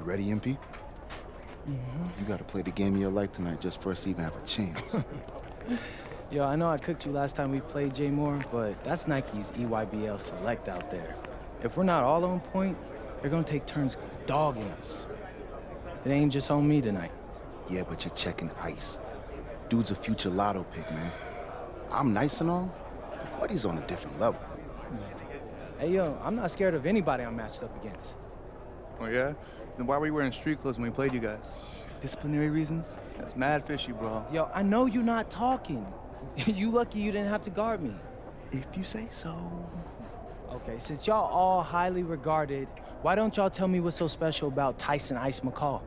ready, MP? You gotta play the game of your life tonight just for us to even have a chance. Yo, I know I cooked you last time we played J Moore, but that's Nike's EYBL Select out there. If we're not all on point, they're gonna take turns dogging us. It ain't just on me tonight. Yeah, but you're checking ice. Dude's a future lotto pick, man. I'm nice and all, but he's on a different level. Hey, yo, I'm not scared of anybody I'm matched up against. Oh, yeah? Then why were you wearing street clothes when we played you guys? Disciplinary reasons? That's mad fishy, bro. Yo, I know you're not talking. You lucky you didn't have to guard me. If you say so. Okay, since y'all all highly regarded, why don't y'all tell me what's so special about Tyson Ice McCall?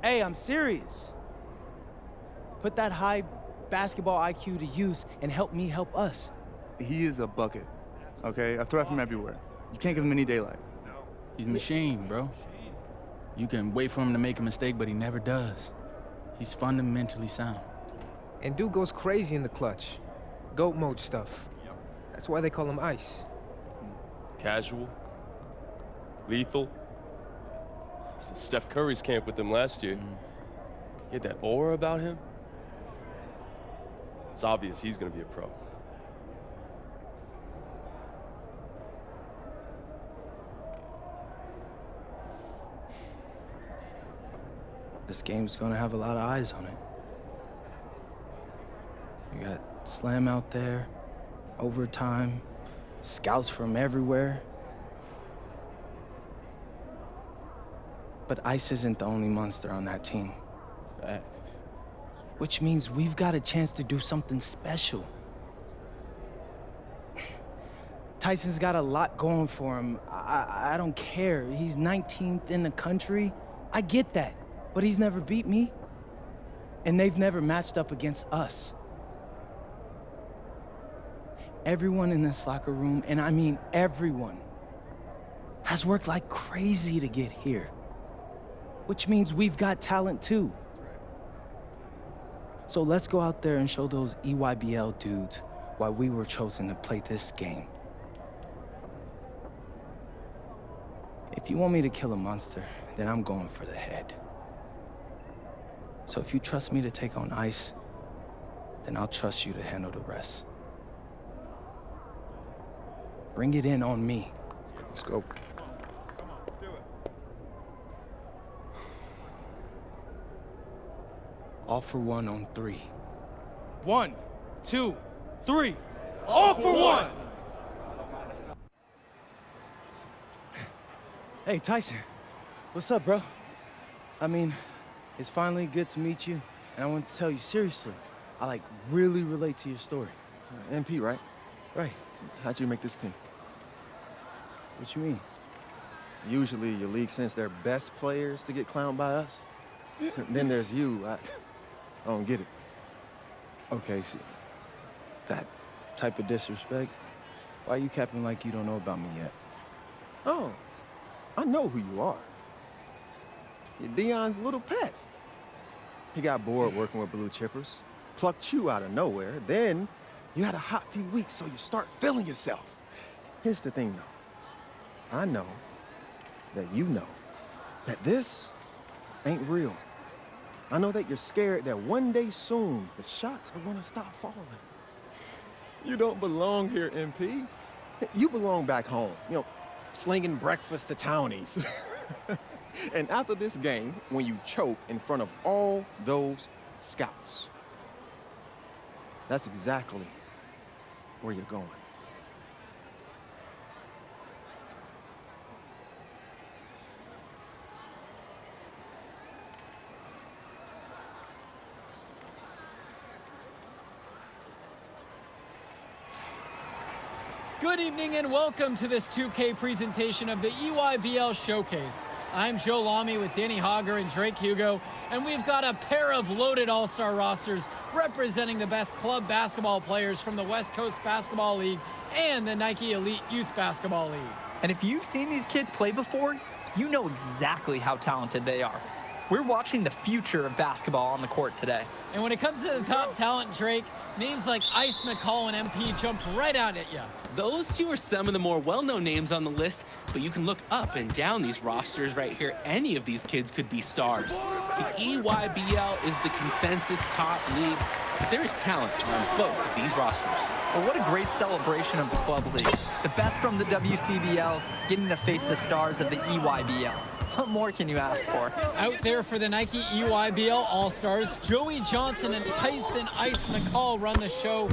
Hey, I'm serious. Put that high basketball IQ to use and help me help us. He is a bucket, okay? I threat from everywhere. You can't give him any daylight. He's a machine, bro. You can wait for him to make a mistake, but he never does. He's fundamentally sound. And dude goes crazy in the clutch. GOAT mode stuff. That's why they call him Ice. Casual. Lethal. I was at Steph Curry's camp with him last year. He had that aura about him. It's obvious he's gonna be a pro. This game's gonna have a lot of eyes on it. You got Slam out there, overtime, scouts from everywhere. But Ice isn't the only monster on that team. Fact. Which means we've got a chance to do something special. Tyson's got a lot going for him. I don't care. He's 19th in the country. I get that. But he's never beat me. And they've never matched up against us. Everyone in this locker room, and I mean everyone, has worked like crazy to get here. Which means we've got talent too. So let's go out there and show those EYBL dudes why we were chosen to play this game. If you want me to kill a monster, then I'm going for the head. So if you trust me to take on Ice, then I'll trust you to handle the rest. Bring it in on me. Let's go. All for one on 3. 1, 2, 3. All for one! Hey, Tyson. What's up, bro? I mean, it's finally good to meet you, and I want to tell you seriously, I really relate to your story. MP, right? Right. How'd you make this team? What you mean? Usually your league sends their best players to get clowned by us. Then there's you. I don't get it. Okay, see, that type of disrespect, why you capping like you don't know about me yet? Oh, I know who you are. You're Dion's little pet. He got bored working with blue chippers, plucked you out of nowhere, then you had a hot few weeks, so you start feeling yourself. Here's the thing, though. I know that you know that this ain't real. I know that you're scared that one day soon, the shots are gonna stop falling. You don't belong here, MP. You belong back home, slinging breakfast to townies. And after this game, when you choke in front of all those scouts, that's exactly where you're going. Good evening and welcome to this 2K presentation of the EYBL Showcase. I'm Joe Lamy with Danny Hogger and Drake Hugo, and we've got a pair of loaded all-star rosters representing the best club basketball players from the West Coast Basketball League and the Nike Elite Youth Basketball League. And if you've seen these kids play before, you know exactly how talented they are. We're watching the future of basketball on the court today. And when it comes to the top talent, Drake, names like Ice McCall and MP jump right out at you. Those two are some of the more well-known names on the list, but you can look up and down these rosters right here. Any of these kids could be stars. The EYBL is the consensus top league, but there is talent on both of these rosters. Well, what a great celebration of the club leagues. The best from the WCBL getting to face the stars of the EYBL. What more can you ask for? Out there for the Nike EYBL All-Stars, Joey Johnson and Tyson Ice McCall run the show.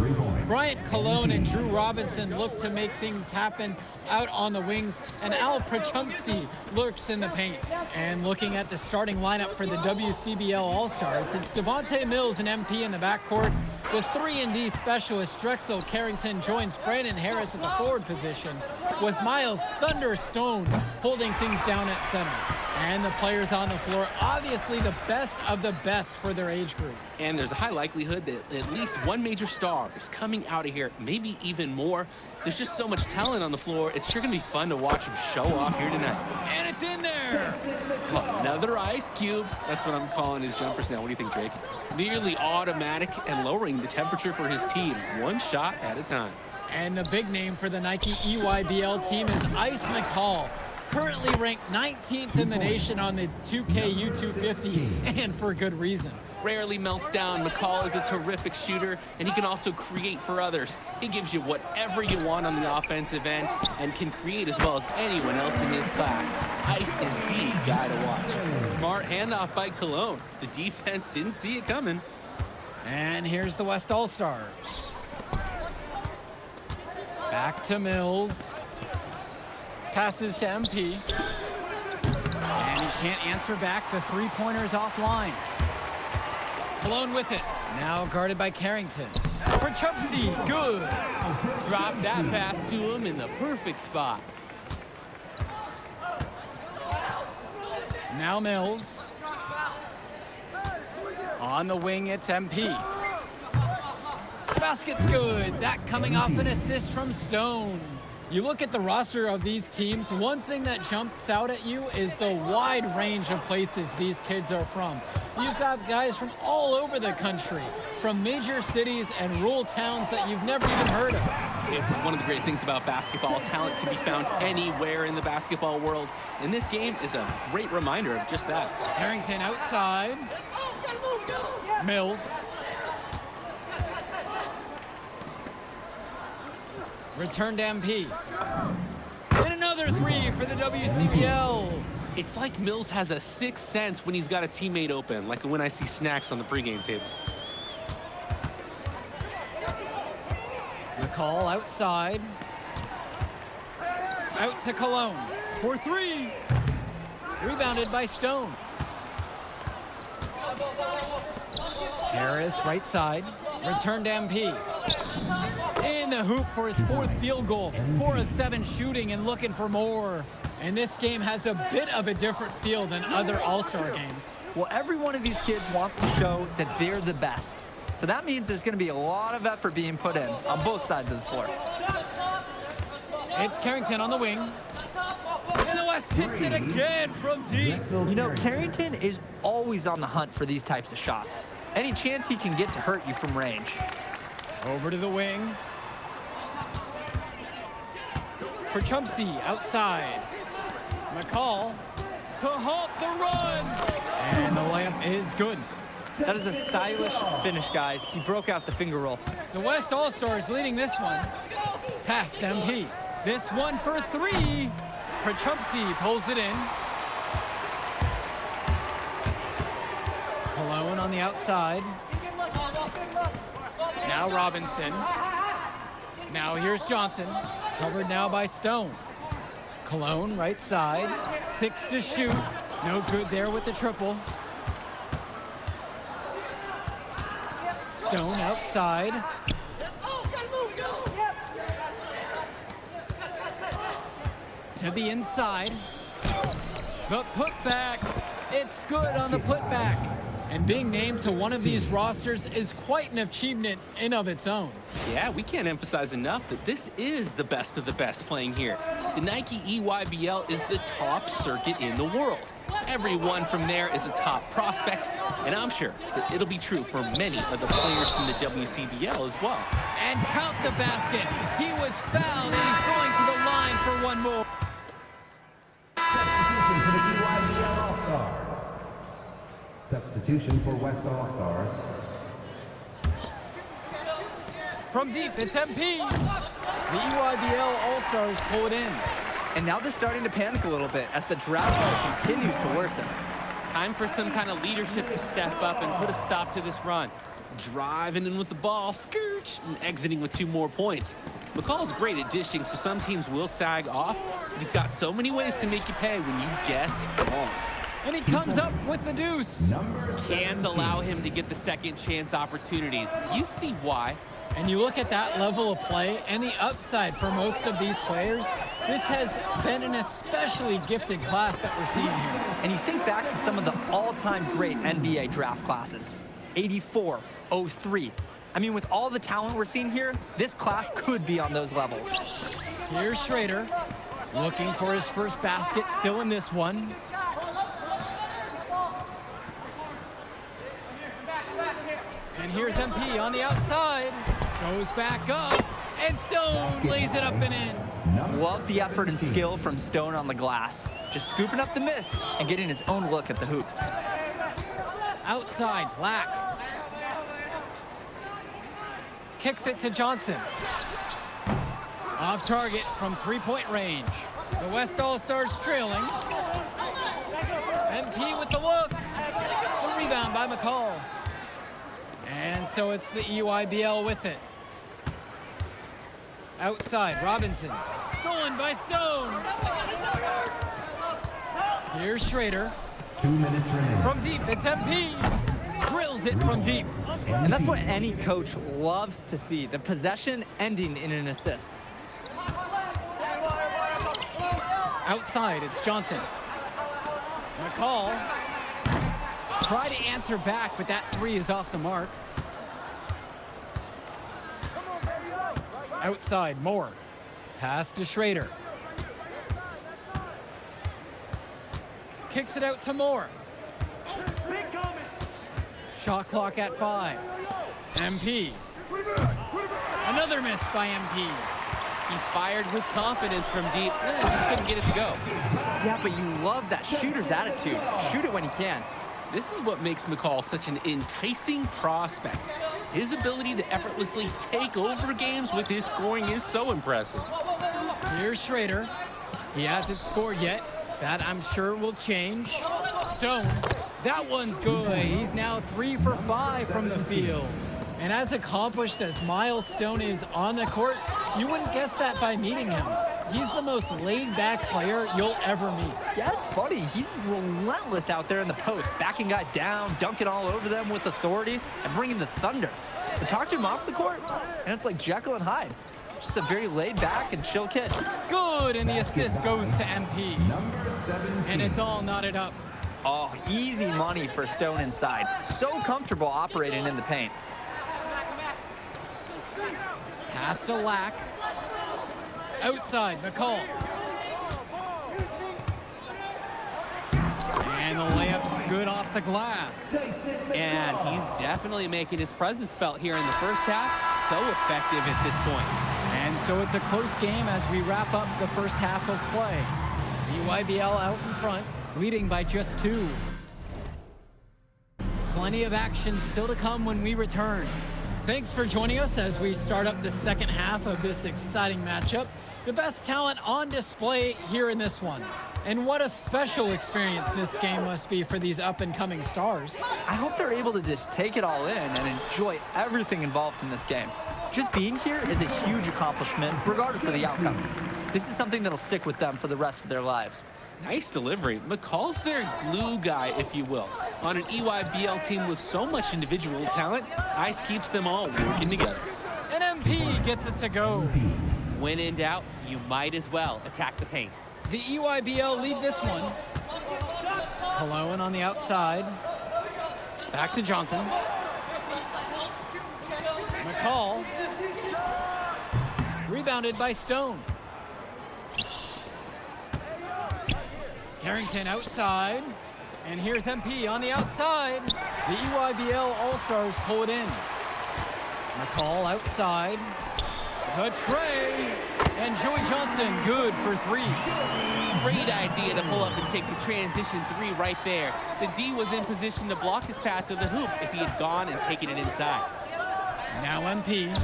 Bryant Cologne and Drew Robinson look to make things happen out on the wings, and Al Prachumsky lurks in the paint. And looking at the starting lineup for the WCBL All-Stars, it's Devontae Mills and MP in the backcourt. With 3-and-D specialist Drexel Carrington joins Brandon Harris at the forward position, with Miles Thunderstone holding things down at center. And the players on the floor, obviously the best of the best for their age group. And there's a high likelihood that at least one major star is coming out of here, maybe even more. There's just so much talent on the floor, it's sure gonna be fun to watch them show off here tonight. And it's in there! Another ice cube. That's what I'm calling his jumpers now. What do you think, Drake? Nearly automatic and lowering the temperature for his team, one shot at a time. And the big name for the Nike EYBL team is Ice McCall, currently ranked 19th in the nation on the 2K YouTube 50, and for good reason. Rarely melts down. McCall is a terrific shooter, and he can also create for others. He gives you whatever you want on the offensive end and can create as well as anyone else in his class. Ice is the guy to watch. Smart handoff by Cologne. The defense didn't see it coming. And here's the West All-Stars. Back to Mills. Passes to MP. And he can't answer back. The three-pointer's offline. Cologne with it. Now guarded by Carrington. For Chupsy, good. Drop that pass to him in the perfect spot. Now Mills. On the wing, it's MP. Basket's good. That coming off an assist from Stone. You look at the roster of these teams, one thing that jumps out at you is the wide range of places these kids are from. You've got guys from all over the country, from major cities and rural towns that you've never even heard of. It's one of the great things about basketball. Talent can be found anywhere in the basketball world, and this game is a great reminder of just that. Carrington outside. Mills. Return to MP. And another three for the WCBL. It's like Mills has a sixth sense when he's got a teammate open, like when I see snacks on the pregame table. McCall outside. Out to Cologne for three. Rebounded by Stone. Harris right side. Return to MP. In the hoop for his fourth field goal. 4 of 7 shooting and looking for more. And this game has a bit of a different feel than other All-Star games. Well, every one of these kids wants to show that they're the best. So that means there's going to be a lot of effort being put in on both sides of the floor. It's Carrington on the wing. And the West hits it again from deep. You know, Carrington is always on the hunt for these types of shots. Any chance he can get to hurt you from range. Over to the wing. For Chumsey outside. McCall to halt the run. And the layup is good. That is a stylish finish, guys. He broke out the finger roll. The West All-Stars leading this one. Past MP. This one for three. Chumsey pulls it in. Cologne on the outside. Now Robinson. Now here's Johnson. Covered now by Stone. Cologne right side. 6 to shoot. No good there with the triple. Stone outside. To the inside. The putback. It's good on the putback. And being named to one of these rosters is quite an achievement in of its own. Yeah, we can't emphasize enough that this is the best of the best playing here. The Nike EYBL is the top circuit in the world. Everyone from there is a top prospect, and I'm sure that it'll be true for many of the players from the WCBL as well. And count the basket. He was fouled, and he's going to the line for one more. Substitution for the EYBL All-Stars. Substitution for West All-Stars. From deep, it's MP. The EYBL All-Stars pull it in. And now they're starting to panic a little bit as the drought continues to worsen. Time for some kind of leadership to step up and put a stop to this run. Driving in with the ball, scooch, and exiting with 2 more points. McCall's great at dishing, so some teams will sag off, but he's got so many ways to make you pay when you guess wrong. And he comes up with the deuce. Can't allow him to get the second chance opportunities. You see why. And you look at that level of play and the upside for most of these players, this has been an especially gifted class that we're seeing here. And you think back to some of the all-time great NBA draft classes. 84, 03. I mean, with all the talent we're seeing here, this class could be on those levels. Here's Schrader, looking for his first basket, still in this one. And here's MP on the outside. Goes back up, and Stone lays it up and in. Love the effort and skill from Stone on the glass. Just scooping up the miss and getting his own look at the hoop. Outside, Black. Kicks it to Johnson. Off target from 3-point range. The West All-Stars trailing. MP with the look. The rebound by McCall. And so it's the EYBL with it. Outside, Robinson. Stolen by Stone. Here's Schrader. 2 minutes remaining. From deep, it's MP. Drills it from deep. And that's what any coach loves to see, the possession ending in an assist. Outside, it's Johnson. McCall. Try to answer back, but that 3 is off the mark. Outside, Moore. Pass to Schrader. Kicks it out to Moore. Shot clock at 5. MP. Another miss by MP. He fired with confidence from deep. Just couldn't get it to go. Yeah, but you love that shooter's attitude. Shoot it when he can. This is what makes McCall such an enticing prospect. His ability to effortlessly take over games with his scoring is so impressive. Here's Schrader. He hasn't scored yet. That, I'm sure, will change. Stone. That one's good. He's now 3 for 5 from the field. And as accomplished as Miles Stone is on the court, you wouldn't guess that by meeting him. He's the most laid-back player you'll ever meet. Yeah, it's funny. He's relentless out there in the post, backing guys down, dunking all over them with authority, and bringing the thunder. But talk to him off the court, and it's like Jekyll and Hyde. Just a very laid-back and chill kid. Good, and the assist goes to MP. And it's all knotted up. Oh, easy money for Stone inside. So comfortable operating in the paint. Pass to Lack. Outside, McCall. And the layup's good off the glass. And he's definitely making his presence felt here in the first half. So effective at this point. And so it's a close game as we wrap up the first half of play. EYBL out in front, leading by just 2. Plenty of action still to come when we return. Thanks for joining us as we start up the second half of this exciting matchup. The best talent on display here in this one. And what a special experience this game must be for these up-and-coming stars. I hope they're able to just take it all in and enjoy everything involved in this game. Just being here is a huge accomplishment, regardless of the outcome. This is something that'll stick with them for the rest of their lives. Nice delivery. McCall's their glue guy, if you will. On an EYBL team with so much individual talent, Ice keeps them all working together. And MP gets it to go. When in doubt, you might as well attack the paint. The EYBL lead this one. Cologne on the outside. Back to Johnson. McCall. Rebounded by Stone. Carrington outside. And here's MP on the outside. The EYBL All-Stars pull it in. McCall outside. The tray. And Joey Johnson good for 3. Great idea to pull up and take the transition 3 right there. The D was in position to block his path to the hoop if he had gone and taken it inside. Now MP.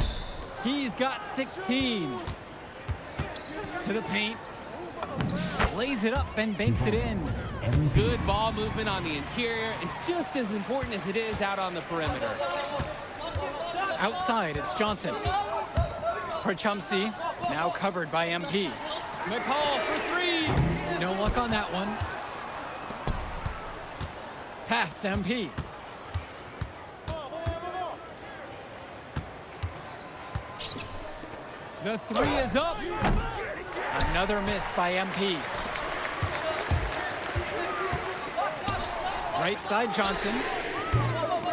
He's got 16. To the paint. Lays it up and banks it in. Good ball movement on the interior is just as important as it is out on the perimeter. Outside, it's Johnson. Prachumsey, now covered by MP. McCall for 3. No luck on that one. Past MP. The 3 is up. Another miss by MP. Right side Johnson.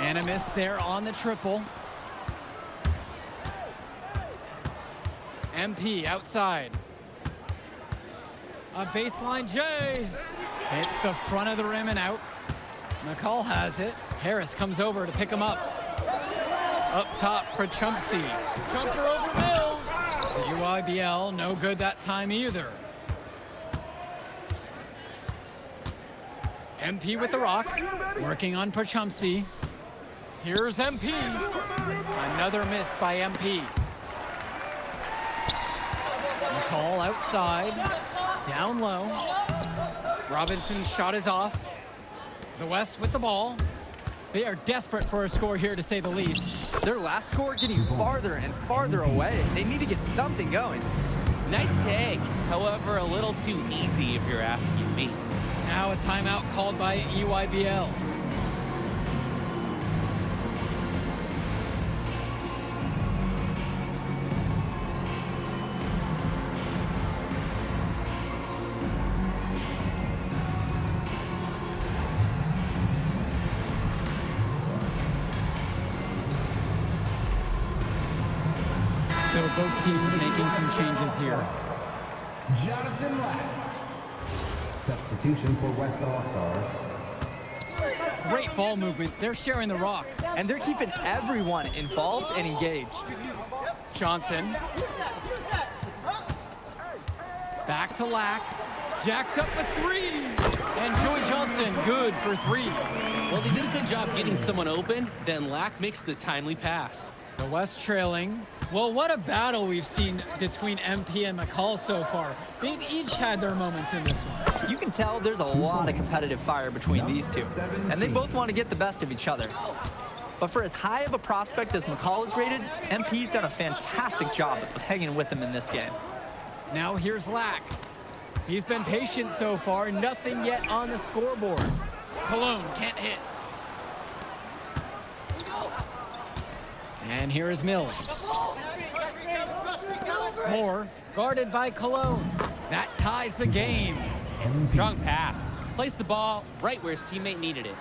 And a miss there on the triple. MP outside. A baseline J. Hits the front of the rim and out. McCall has it. Harris comes over to pick him up. Up top for Chumpsy. Jumper over Mills. UIBL, no good that time either. MP with the rock, working on Prachumsey. Here's MP. Another miss by MP. McCall outside, down low. Robinson's shot is off. The West with the ball. They are desperate for a score here, to say the least. Their last score getting farther and farther away. They need to get something going. Nice tag, however, a little too easy if you're asking me. Now a timeout called by EYBL. So both teams making some changes here. Jonathan Lack. Substitution for West All-Stars. Great ball movement. They're sharing the rock. And they're keeping everyone involved and engaged. Johnson. Back to Lack. Jacks up with 3. And Joey Johnson good for 3. Well, they did a good job getting someone open, then Lack makes the timely pass. The West trailing. Well, what a battle we've seen between MP and McCall so far. They've each had their moments in this one. You can tell there's a lot of competitive fire between these two, and they both want to get the best of each other. But for as high of a prospect as McCall is rated, MP's done a fantastic job of hanging with him in this game. Now here's Lack. He's been patient so far, nothing yet on the scoreboard. Cologne can't hit. And here is Mills. Moore, guarded by Cologne. That ties the game. Strong pass. Placed the ball right where his teammate needed it.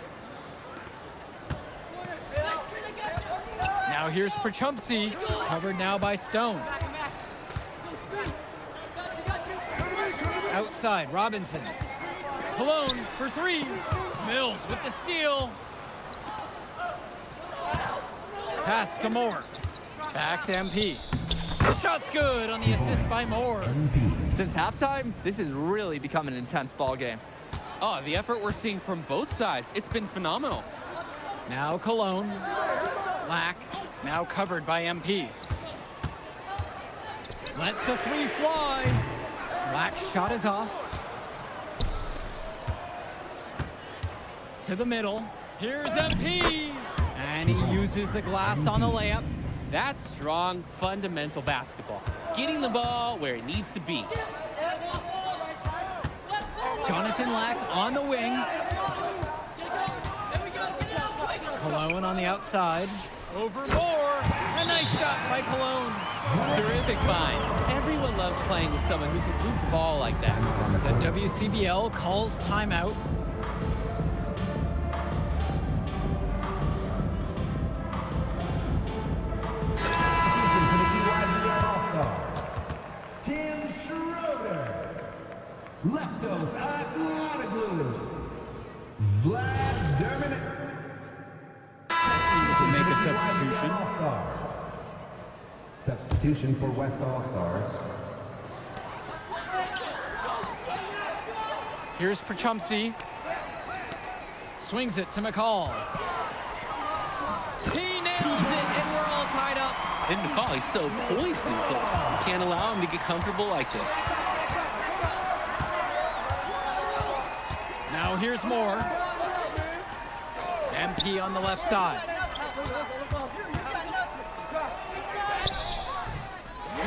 Now here's Prachumsey, covered now by Stone. Outside, Robinson. Cologne for 3. Mills with the steal. Pass to Moore. Back to MP. The shot's good on the assist by Moore. Since halftime, this has really become an intense ball game. Oh, the effort we're seeing from both sides, it's been phenomenal. Now Cologne. Lack, now covered by MP. Lets the 3 fly. Lack's shot is off. To the middle. Here's MP. And he uses the glass on the layup. That's strong, fundamental basketball. Getting the ball where it needs to be. Jonathan Lack on the wing. Cologne on the outside. Over Moore. A nice shot by Cologne. Terrific find. Everyone loves playing with someone who can move the ball like that. The WCBL calls timeout. Leftos Athletically. Substitution for West All-Stars. Here's Prachumsey. Swings it to McCall. He nails it, and we're all tied up. And McCall, he's so poised and close. You can't allow him to get comfortable like this. Now here's Moore. MP on the left side.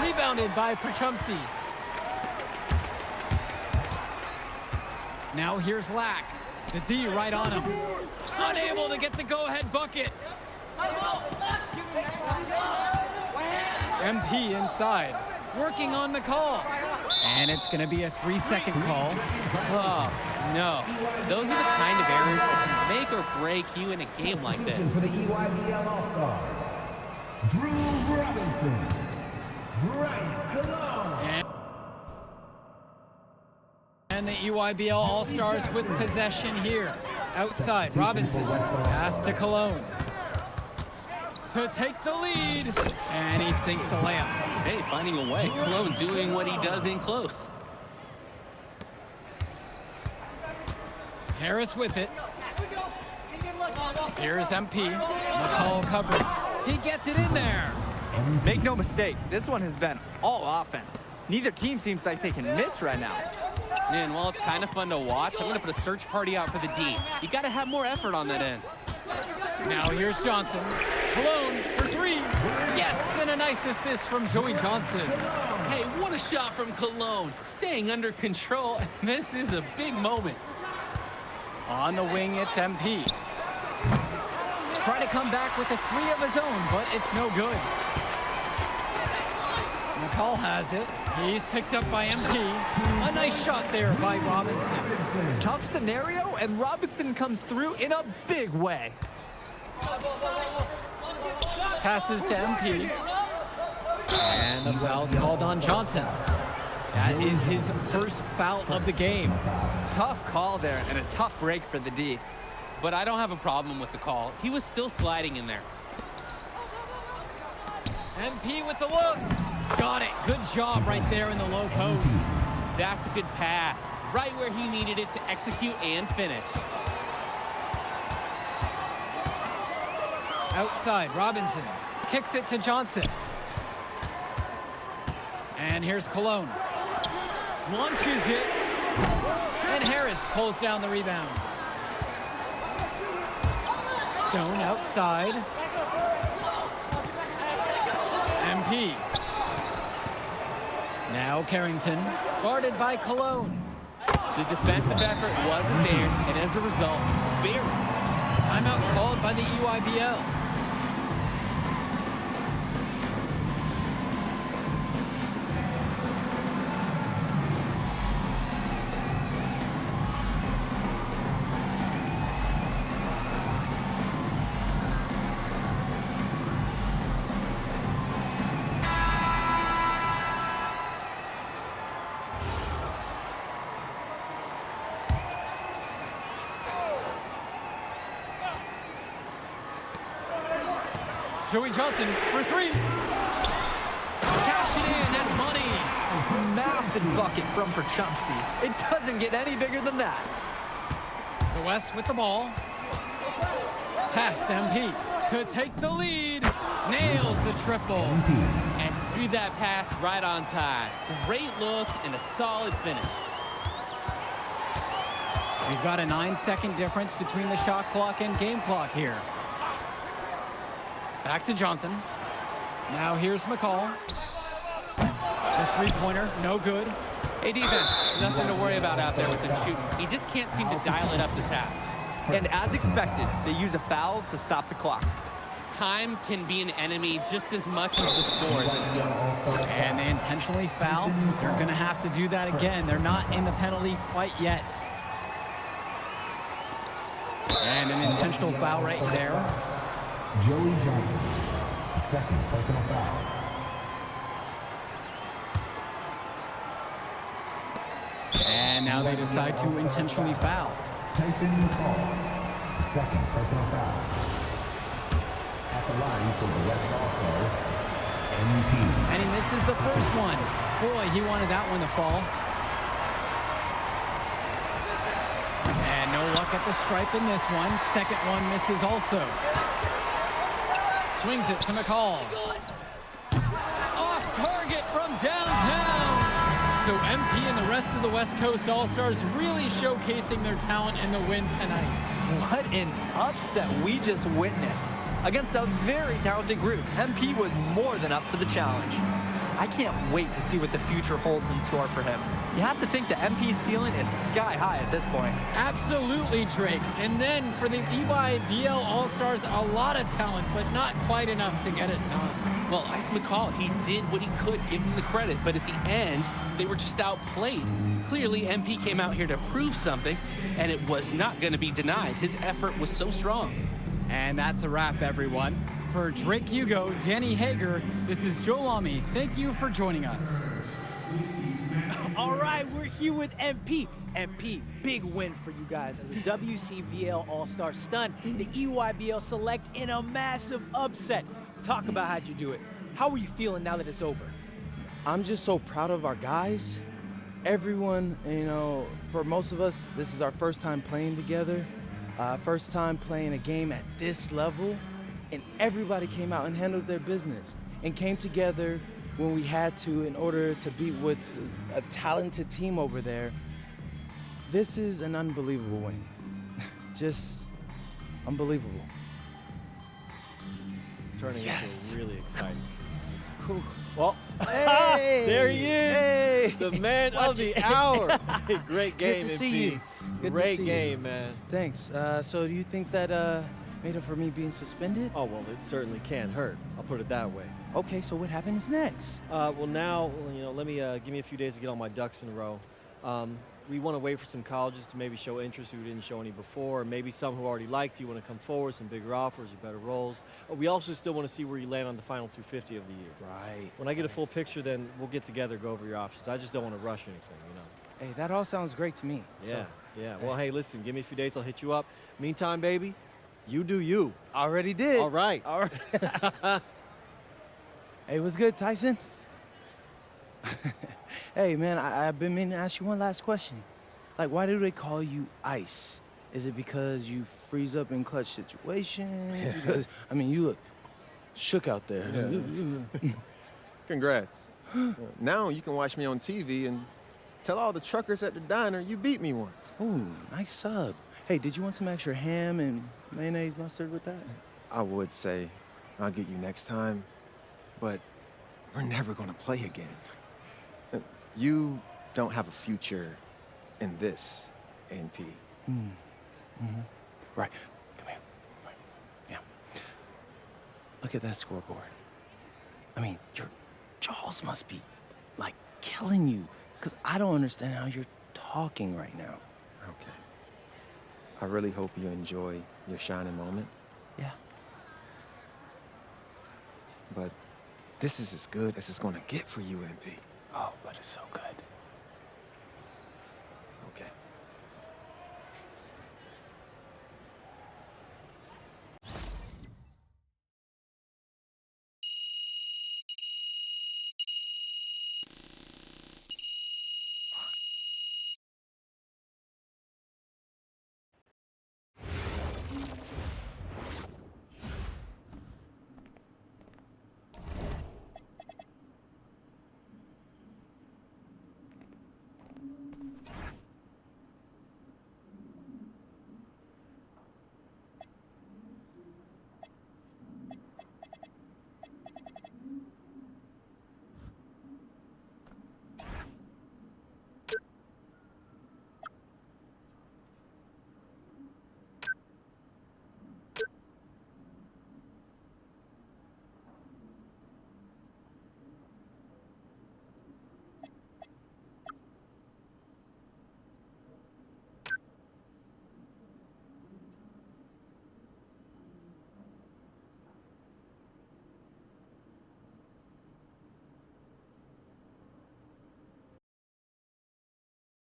Rebounded by Prachumsey. Now here's Lack. The D right on him. Unable to get the go-ahead bucket. MP inside. Working on McCall. And it's going to be a 3-second call. Oh, no. Those are the kind of errors that can make or break you in a game like this. For the EYBL All-Stars, Drew Robinson, Brian Cologne. And the EYBL All-Stars with possession here. Outside, Robinson. Pass to Cologne. To take the lead. And he sinks the layup. Hey, finding a way. Cologne doing what he does in close. Harris with it. Here's MP. McCall covered. He gets it in there. Make no mistake, this one has been all offense. Neither team seems like they can miss right now. And while it's kind of fun to watch, I'm going to put a search party out for the D. You got to have more effort on that end. Now here's Johnson. Cologne for 3. Yes, and a nice assist from Joey Johnson. Hey, what a shot from Cologne. Staying under control. This is a big moment. On the wing, it's MP. Trying to come back with a 3 of his own, but it's no good. McCall has it. He's picked up by MP. A nice shot there by Robinson. Tough scenario, and Robinson comes through in a big way. Passes to MP. And the foul's called on Johnson. That is his first foul of the game. Tough call there, and a tough break for the D. But I don't have a problem with the call. He was still sliding in there. MP with the look. Got it. Good job right there in the low post. That's a good pass. Right where he needed it to execute and finish. Outside, Robinson kicks it to Johnson. And here's Cologne. Launches it. And Harris pulls down the rebound. Stone outside. MP. Now Carrington, guarded by Cologne. The defensive effort wasn't there, and as a result, barely. Timeout called by the EYBL. Joey Johnson for 3. Cash it in, that's money. Massive bucket from Prachumsey. It doesn't get any bigger than that. The West with the ball. Pass to MP to take the lead. Nails the triple. And threw that pass right on time. Great look and a solid finish. We've got a 9-second difference between the shot clock and game clock here. Back to Johnson. Now here's McCall. The 3-pointer, no good. Hey, defense, nothing to worry about out there with him shooting. He just can't seem to dial it up this half. And as expected, they use a foul to stop the clock. Time can be an enemy just as much as the score in this game. And they intentionally foul. They're going to have to do that again. They're not in the penalty quite yet. And an intentional foul right there. Joey Johnson, second personal foul. And now they decide to intentionally foul. Tyson McCall, second personal foul. At the line for the West All-Stars, MP. And he misses the first one. Boy, he wanted that one to fall. And no luck at the stripe in this one. Second one misses also. Swings it to McCall. Off target from downtown. So MP and the rest of the West Coast All-Stars really showcasing their talent in the win tonight. What an upset we just witnessed. Against a very talented group, MP was more than up for the challenge. I can't wait to see what the future holds in store for him. You have to think the MP ceiling is sky high at this point. Absolutely, Drake. And then for the EYBL All-Stars, a lot of talent, but not quite enough to get it done. Well, Ice McCall, he did what he could, give him the credit, but at the end, they were just outplayed. Clearly, MP came out here to prove something, and it was not going to be denied. His effort was so strong. And that's a wrap, everyone. For Drake Hugo, Danny Hager, this is Joe Lamy. Thank you for joining us. All right, we're here with MP. MP, big win for you guys as a WCBL All-Star stunned the EYBL Select in a massive upset. Talk about how'd you do it. How are you feeling now that it's over? I'm just so proud of our guys. Everyone, you know, for most of us, this is our first time playing together. First time playing a game at this level, and everybody came out and handled their business and came together when we had to in order to beat what's a talented team over there. This is an unbelievable win. Just unbelievable. Turning into a really exciting Whew. Well, Hey! there he is, Hey! the man of the hour. Great game, Good to see MP. you. Good to Great see you. game, man. Thanks. So do you think that made up for me being suspended? Oh, well, it certainly can't hurt. I'll put it that way. Okay, so what happens next? Well, now, you know, let me give me a few days to get all my ducks in a row. We want to wait for some colleges to maybe show interest who didn't show any before, or maybe some who already liked you want to come forward, some bigger offers or better roles. We also still want to see where you land on the final 250 of the year. Right. When I get a full picture, then we'll get together, go over your options. I just don't want to rush anything, you know. Hey, that all sounds great to me. Yeah, yeah. Well, hey, listen, give me a few dates, I'll hit you up. Meantime, baby, you do you. Already did. All right. All right. Hey, what's good, Tyson? Hey, man, I've been meaning to ask you one last question. Like, why do they call you Ice? Is it because you freeze up in clutch situations? Because, I mean, you look shook out there. Yeah. Congrats. Now you can watch me on TV and tell all the truckers at the diner you beat me once. Ooh, nice sub. Hey, did you want some extra ham and mayonnaise mustard with that? I would say I'll get you next time, but we're never gonna play again. You don't have a future in this, NP. Right. Come here. Right. Yeah. Look at that scoreboard. I mean, your jaws must be, like, killing you, because I don't understand how you're talking right now. Okay. I really hope you enjoy your shining moment, Yeah. but this is as good as it's gonna get for you, NP. Oh, but it's so good.